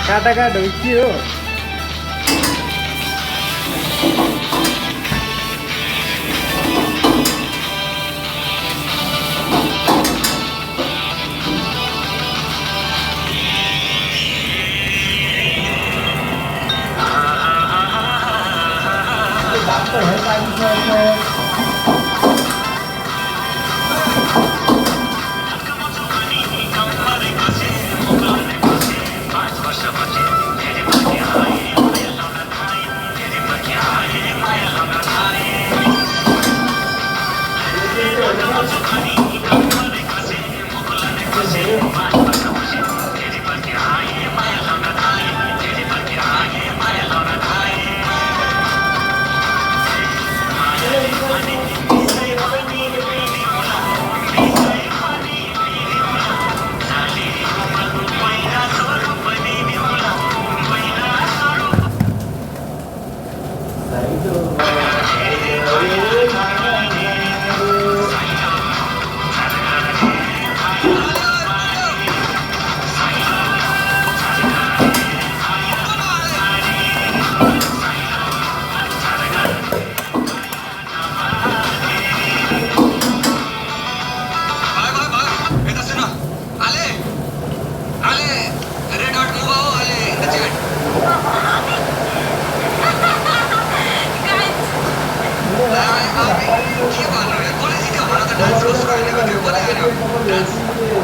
काटा काट हो के हो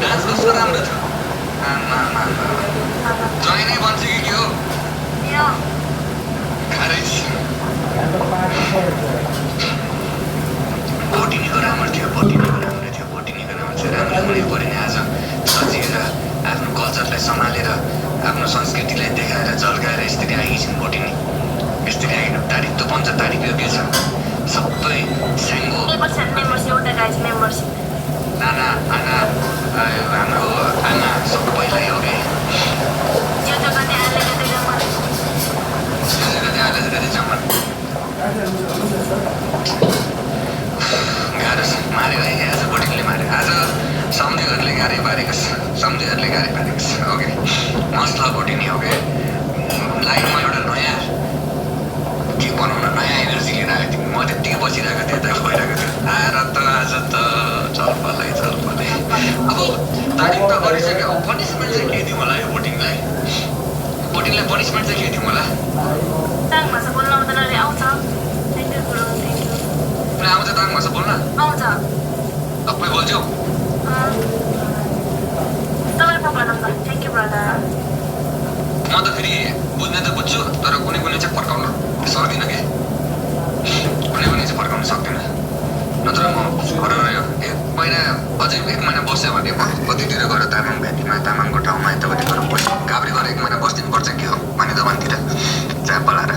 डान्स कस्तो राम्रो थियो जय नै भन्छ कि के हो बोटिनीको राम्रो थियो बोटिनीको राम्रो थियो बोटिनीको राम्रो थियो राम्रो हुनै पऱ्यो नि आज सजिएर आफ्नो कल्चरलाई सम्हालेर आफ्नो संस्कृतिलाई देखाएर झल्काएर यसरी आएकी छिन् बोटिनी यसरी आएन तारिक त पञ्च तारिक यो के छ सबै स्याङ्गो नाना आना हाम्रो आमा सबैलाई हो कि गाह्रो छ माऱ्यो है आज बोटिङले माऱ्यो आज सम्झेहरूले गाह्रै पारेको छ सम्झेहरूले गाह्रै पारेको छ ओके मस्त बोटिनी हो कि लाइफमा एउटा नयाँ के बनाउन नयाँ एनर्जी लिएर आएको थिएँ म त्यत्तिकै बसिरहेको थिएँ यता गइरहेको थिएँ आएर त आज त चलपलै अब तारिफ त गरिसक्यो अब पनिसमेन्ट चाहिँ के दिउँ होला यो बोटिङलाई पनिसमेन्ट चाहिँ के दिउँ होला आउँछ ताङ भाषा बोल्न सबै बोल्छौ म त फेरि बुझ्ने त बुझ्छु तर कुनै चाहिँ फर्काउन सक्दिनँ कि कुनै चाहिँ फर्काउन सक्दिनँ नत्र म घर रह्यो अझै 1 महिना बस्यो भने कतितिर गएर तामाङ भ्याटीमा तामाङको ठाउँमा यतापट्टि गएर काभ्रे गएर 1 महिना बस्दिनुपर्छ के हो माने दोकानतिर चाप पलाएर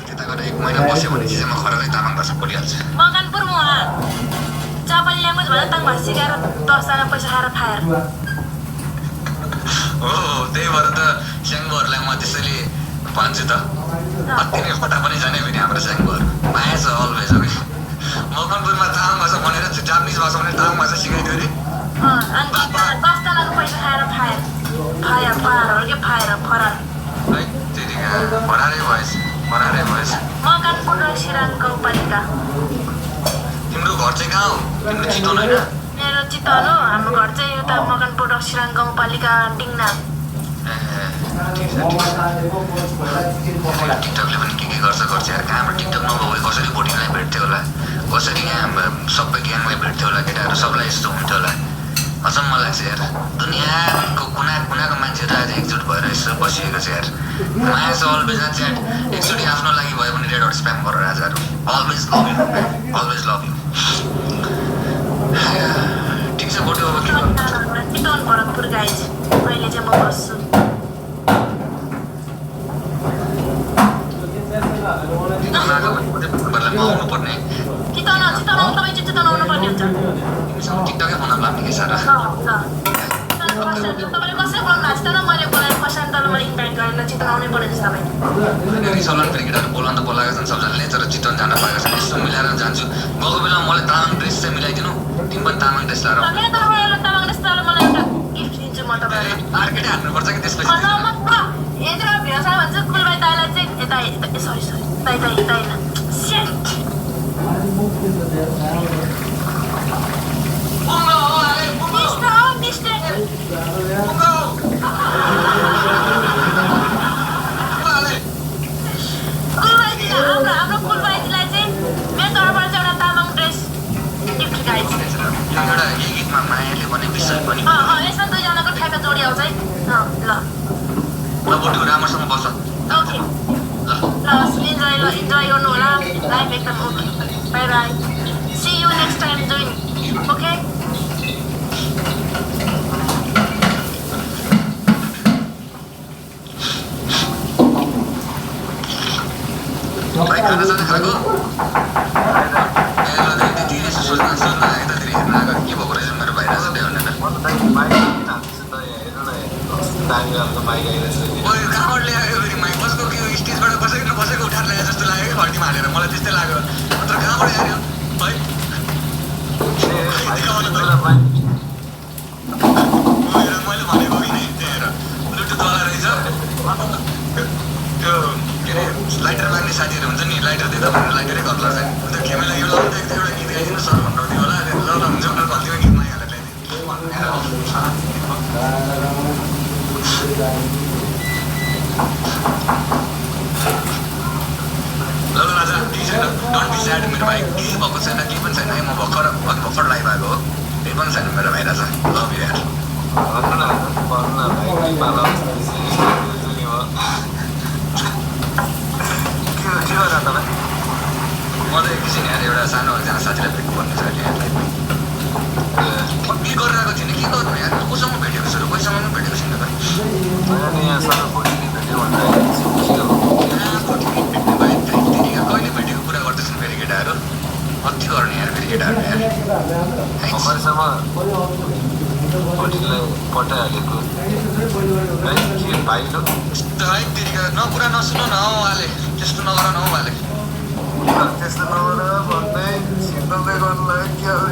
त्यता गएर 1 महिना बस्यो भने चाहिँ म खरलै तामाङ भाषा बोलिहाल्छु हो त्यही भएर त स्याङ्गोहरूलाई म त्यसैले भन्छु त अति नै फटा पनि जाने फेरि हाम्रो स्याङ्गोहरू माया छ अलवेज हो कि मकनपुरमा तामाङ भाषा भनेर जापानिज भाषा भनेर तामाङ भाषा सिकाइदियो अरे फरारै भएछ तिम्रो घर चाहिँ कहाँ हो तिम्रो चितवन होइन मेरो चितवन हो हाम्रो घर चाहिँ उता मकनपुर रक्सिराङ गाउँपालिका टिङ्ना टिकटकले पनि के गर्छ यार कहाँबाट टिकटक नभए कसरी बोटिङलाई भेट्थ्यो होला कसरी यहाँ सबै ग्याङलाई भेट्थ्यो होला केटाहरू सबलाई यस्तो हुन्थ्यो होला अचम्म लाग्छ यार दुनियाँको कुनाको मान्छेहरू आज एकजुट भएर यसो बसिएको छ यार माया छ अलवेज च्याट एकचोटि आफ्नो लागि भयो भने रेड हट स्प्याम गरेर आजहरू always love you always love you ठिक छ बोटो अब के चितवन भरतपुर गाइज अहिले चाहिँ म बस्छु आउनु पर्ने चितवन तपाईँ चाहिँ चितवन आउनु पर्ने हुन्छ टिकटकै बनाउनु लाग्ने कि सारा तपाईँले कसरी बोल्नु भएको छ त मैले बोलाएर प्रशान्तलाई मैले इन्भाइट गरेर चितवन आउनै पर्ने छ तपाईँ रिसलन क्रिकेटहरू बोलाउन त बोलाएको छन् सबजनाले तर चितवन जान पाएको छ यसो मिलाएर जान्छु गएको बेला मलाई तामाङ ड्रेस चाहिँ मिलाइदिनु तिमी पनि तामाङ ड्रेस लगाएर तामाङ ड्रेस लगाएर मलाई एउटा गिफ्ट दिन्छु म हान्नुपर्छ कि त्यसपछि ल म यत्र भिड छ भन्छ कुलबाई दाइलाई चाहिँ यता सरी दाइ होइन सेट मिस्टेक हाम्रो कुलबाईजीलाई चाहिँ मेरो तर्फबाट चाहिँ एउटा तामाङ ड्रेस गिफ्ट गाइस एउटा यही गीतमा मायाले भने विषय पनि यसमा दुईजनाको ठ्याक्क जोडी आउँछ है ल बटु राम्रोसँग बस ओके ल इन्जोय गर्नु होला लाइफ एकदम okay bye bye see you next time doing okay भाइ खाना साना खाएको त्यति यसो सोच्न यतातिर हेर्न आएको के भएको रहेछ मेरो भाइ रहेछ त्यो भनेर कहाँबाट ल्यायो फेरि माइक कसको के स्टेजबाट कसैको उठाएर ल्याए जस्तो लाग्यो कि घन्टीमा हालेर मलाई त्यस्तै लाग्यो अन्त कहाँबाट ल्यायो है मैले भनेको कि नि त्यही ब्लुटुथ वाला रहेछ त्यो के अरे लाइटर माग्ने साथीहरू हुन्छ नि लाइटर दिँदा भनेर लाइटरै घर लाग्छ अन्त खेमेलाई यो लगाउँदै एउटा गीत गाइदिनु सर भनेर दियो होला ल हुन्छ भनेर घन्टीमा गीत मागिहालेर ल राजा केही छैन डोन्ट बी स्याड मेरो भाइ केही भएको छैन केही पनि छैन है म भर्खर लाइभ आएको हो केही पनि छैन मेरो भाइ राजा लभ यु यार म त एकछिन यहाँ एउटा सानो एकजना साथीलाई भेट्नु पर्ने छ अहिले यहाँलाई के गरिरहेको थिएन के गर्नु यार कोसँग भेटेको छु र कोहीसँग पनि भेटेको छैन त कहिले भेटेको कुरा गर्दैछन् फेरि केटाहरू कति गर्ने यार फेरि केटाहरू यार कुरा नसुन न हौ उहाँले त्यस्तो नगर न हौ उहाँले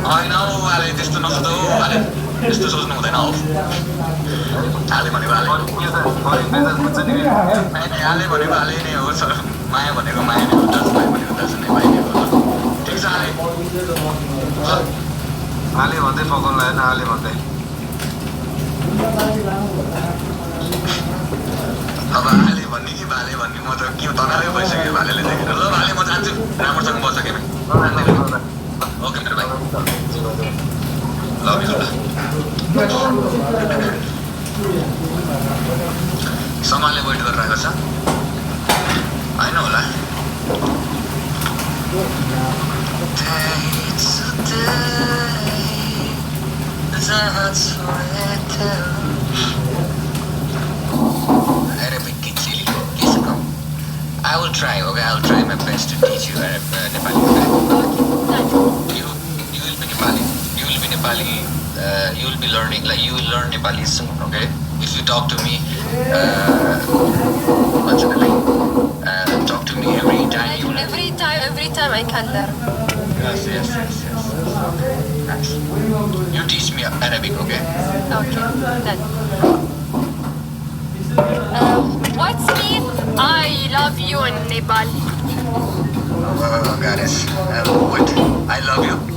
होइन हौ उहाँले त्यस्तो नसोच हौ उहाँले त्यस्तो सोच्नु हुँदैन हौ हाले भनेको हाले नै हो सर माया भनेको माया नै हो दाजुभाइ भनेको दाजु नै भाइ नै हो ठिक छ हाले भन्दै पकाउनु लागेन हाले भन्दै अब हाले भन्ने कि भाले भन्ने म त के तनावै भइसक्यो भालेले देखेर ल भाले म जान्छु राम्रोसँग बस्छ के ओके मेरो भाइ लभ यु ल समाले वेट गरिरहेको छ होइन होला Arabic Kichili, Kisako. I will try, okay? I will try my best to teach you Nepali. You will be Nepali. You will be Nepali. You will be learning, like you will learn Nepali soon, okay? If you talk to me, talk to me every time. Every time I can learn. Yes. Okay, nice. You teach me Arabic, okay? Okay, then. What's mean I love you in Nepal? Got it. Wait, I love you.